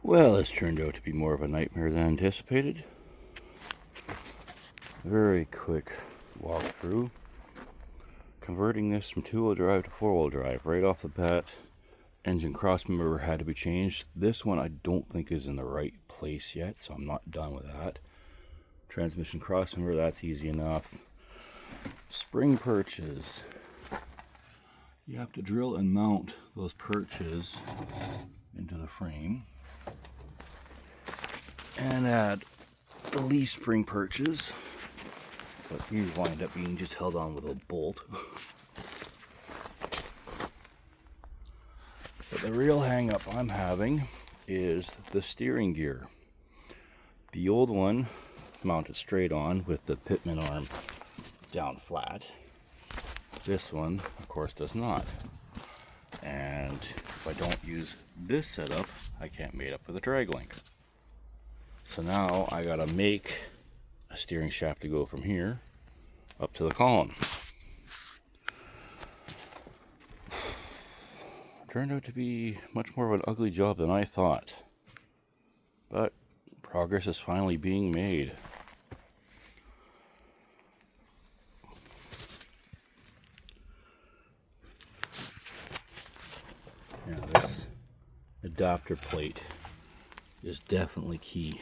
Well, this turned out to be more of a nightmare than anticipated. Very quick walkthrough. Converting this from two-wheel drive to four-wheel drive right off the bat. Engine crossmember had to be changed. This one I don't think is in the right place yet, so I'm not done with that. Transmission crossmember, that's easy enough. Spring perches. You have to drill and mount those perches into the frame. And add the leaf spring perches, but these wind up being just held on with a bolt. But the real hang up I'm having is the steering gear. The old one mounted straight on with the pitman arm down flat. This one, of course, does not. And if I don't use this setup, I can't mate up with a drag link. So now I gotta make a steering shaft to go from here up to the column. Turned out to be much more of an ugly job than I thought. But progress is finally being made. Now this adapter plate is definitely key.